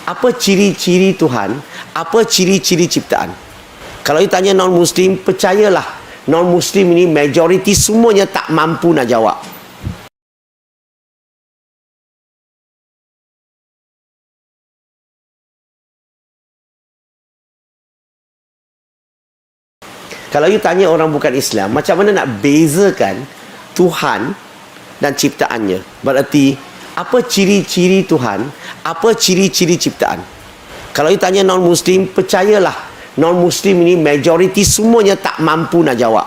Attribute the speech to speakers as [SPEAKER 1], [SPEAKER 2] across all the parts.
[SPEAKER 1] Apa ciri-ciri Tuhan? Apa ciri-ciri ciptaan? Kalau you tanya non-Muslim, percayalah, non-Muslim ini majoriti semuanya tak mampu nak jawab. Kalau you tanya orang bukan Islam, macam mana nak bezakan Tuhan dan ciptaannya? Berarti, apa ciri-ciri Tuhan? Apa ciri-ciri ciptaan? Kalau you tanya non-Muslim, percayalah, non-Muslim ini majoriti semuanya tak mampu nak jawab.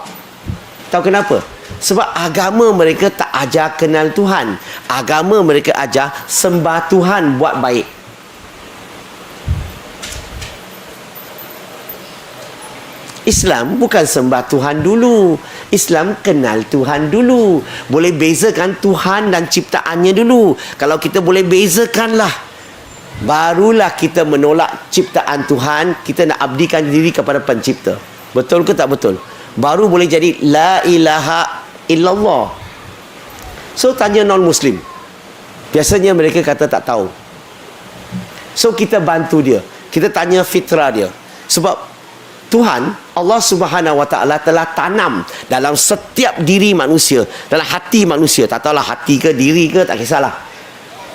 [SPEAKER 1] Tahu kenapa? Sebab agama mereka tak ajar kenal Tuhan. Agama mereka ajar sembah Tuhan buat baik. Islam bukan sembah Tuhan dulu. Islam kenal Tuhan dulu. Boleh bezakan Tuhan dan ciptaannya dulu. Kalau kita boleh bezakanlah, barulah kita menolak ciptaan Tuhan. Kita nak abdikan diri kepada pencipta. Betul ke tak betul? Baru boleh jadi la ilaha illallah. So tanya non-Muslim, biasanya mereka kata tak tahu. So kita bantu dia, kita tanya fitrah dia. Sebab Tuhan, Allah Subhanahu Wa Taala telah tanam dalam setiap diri manusia, dalam hati manusia, tak tahulah hati ke diri ke, tak kisahlah.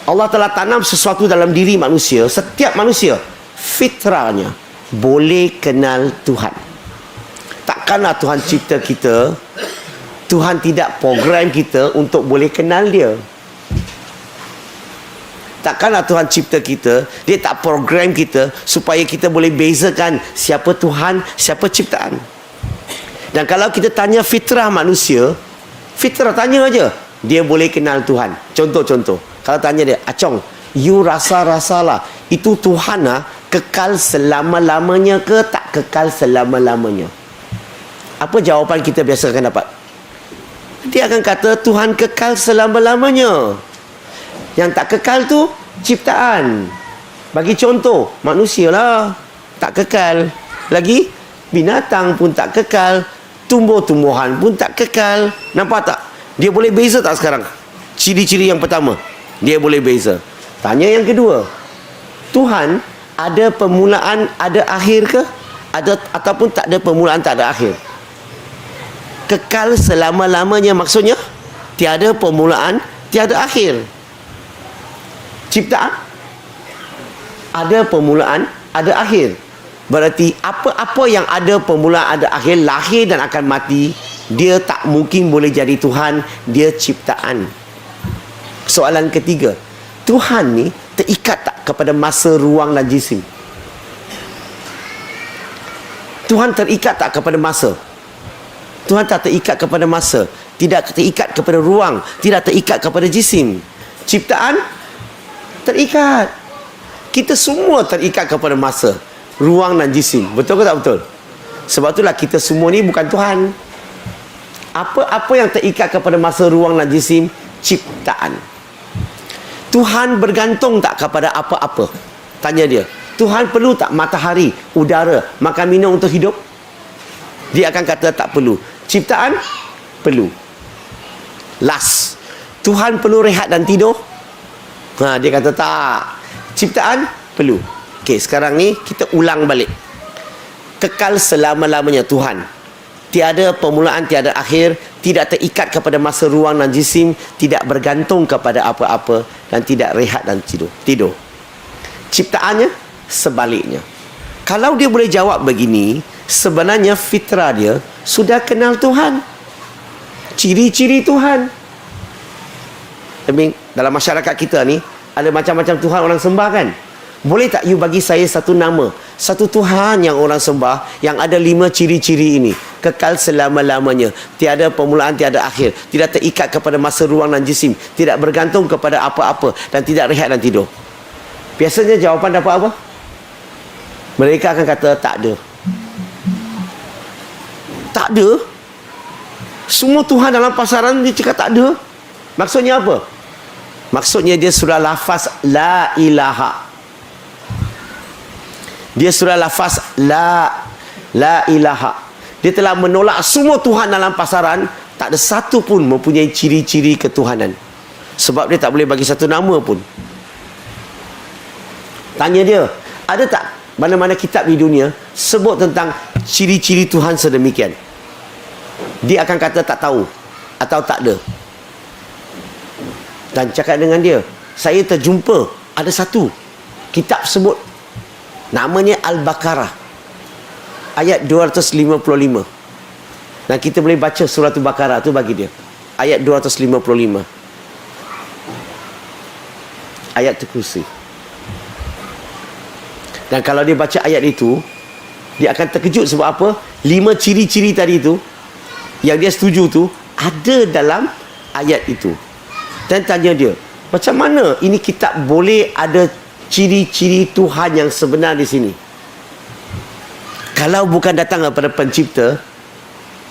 [SPEAKER 1] Allah telah tanam sesuatu dalam diri manusia, setiap manusia, fitrahnya boleh kenal Tuhan. Takkanlah Tuhan cipta kita, Tuhan tidak program kita untuk boleh kenal dia. Takkanlah Tuhan cipta kita, dia tak program kita supaya kita boleh bezakan siapa Tuhan, siapa ciptaan. Dan kalau kita tanya fitrah manusia, fitrah tanya aja, dia boleh kenal Tuhan. Contoh-contoh, kalau tanya dia, Acong, you rasa-rasalah, itu Tuhan kekal selama-lamanya ke tak kekal selama-lamanya? Apa jawapan kita biasa akan dapat? Dia akan kata Tuhan kekal selama-lamanya. Yang tak kekal tu ciptaan. Bagi contoh, manusia lah tak kekal. Lagi binatang pun tak kekal, tumbuh-tumbuhan pun tak kekal. Nampak tak? Dia boleh beza tak sekarang? Ciri-ciri yang pertama, dia boleh beza. Tanya yang kedua, Tuhan ada permulaan, ada akhir ke? Ada ataupun tak ada permulaan, tak ada akhir? Kekal selama-lamanya maksudnya tiada permulaan, tiada akhir. Ciptaan ada permulaan, ada akhir. Berarti apa-apa yang ada permulaan, ada akhir, lahir dan akan mati, dia tak mungkin boleh jadi Tuhan, dia ciptaan. Soalan ketiga, Tuhan ni terikat tak kepada masa, ruang dan jisim? Tuhan terikat tak kepada masa? Tuhan tak terikat kepada masa, tidak terikat kepada ruang, tidak terikat kepada jisim. Ciptaan terikat. Kita semua terikat kepada masa, ruang dan jisim. Betul ke tak betul? Sebab itulah kita semua ni bukan Tuhan. Apa-apa yang terikat kepada masa, ruang dan jisim, ciptaan. Tuhan bergantung tak kepada apa-apa? Tanya dia, Tuhan perlu tak matahari, udara, makan minum untuk hidup? Dia akan kata tak perlu. Ciptaan perlu. Last, Tuhan perlu rehat dan tidur? Dia kata tak. Ciptaan perlu. Okey, sekarang ni kita ulang balik. Kekal selama-lamanya Tuhan. Tiada permulaan, tiada akhir, tidak terikat kepada masa, ruang dan jisim, tidak bergantung kepada apa-apa dan tidak rehat dan tidur. Ciptaannya sebaliknya. Kalau dia boleh jawab begini, sebenarnya fitrah dia sudah kenal Tuhan. Ciri-ciri Tuhan. Dalam masyarakat kita ni ada macam-macam Tuhan orang sembah kan? Boleh tak you bagi saya satu nama, satu Tuhan yang orang sembah yang ada 5 ciri-ciri ini? Kekal selama-lamanya, tiada permulaan, tiada akhir, tidak terikat kepada masa, ruang dan jisim, tidak bergantung kepada apa-apa dan tidak rehat dan tidur. Biasanya jawapan dapat apa? Mereka akan kata tak ada. Tak ada? Semua Tuhan dalam pasaran dia cakap tak ada. Maksudnya apa? Maksudnya dia surah lafaz la ilaha. Dia surah lafaz la ilaha. Dia telah menolak semua Tuhan dalam pasaran. Tak ada satu pun mempunyai ciri-ciri ketuhanan. Sebab dia tak boleh bagi satu nama pun. Tanya dia, ada tak mana-mana kitab di dunia sebut tentang ciri-ciri Tuhan sedemikian? Dia akan kata tak tahu atau tak ada. Dan cakap dengan dia, saya terjumpa ada satu kitab sebut, namanya Al-Baqarah, ayat 255. Dan kita boleh baca surah Al-Baqarah tu bagi dia. Ayat 255. Ayat terkursi. Dan kalau dia baca ayat itu, dia akan terkejut sebab apa? 5 ciri-ciri tadi tu yang dia setuju tu ada dalam ayat itu. Dan tanya dia, macam mana ini kitab boleh ada ciri-ciri Tuhan yang sebenar di sini? Kalau bukan datang daripada pencipta,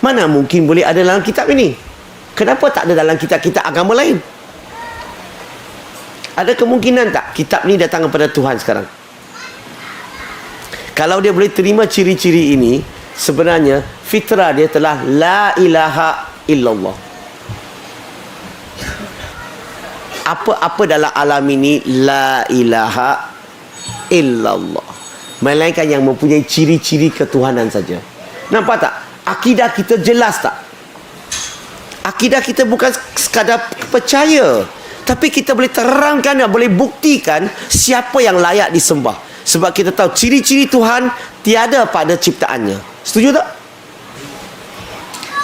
[SPEAKER 1] mana mungkin boleh ada dalam kitab ini? Kenapa tak ada dalam kitab-kitab agama lain? Ada kemungkinan tak kitab ni datang daripada Tuhan sekarang? Kalau dia boleh terima ciri-ciri ini, sebenarnya fitrah dia telah la ilaha illallah. Apa-apa dalam alam ini la ilaha illallah, melainkan yang mempunyai ciri-ciri ketuhanan saja. Nampak tak? Akidah kita jelas tak? Akidah kita bukan sekadar percaya, tapi kita boleh terangkan dan boleh buktikan siapa yang layak disembah. Sebab kita tahu ciri-ciri Tuhan tiada pada ciptaannya. Setuju tak?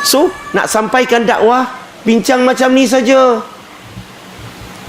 [SPEAKER 1] So, nak sampaikan dakwah, bincang macam ni saja.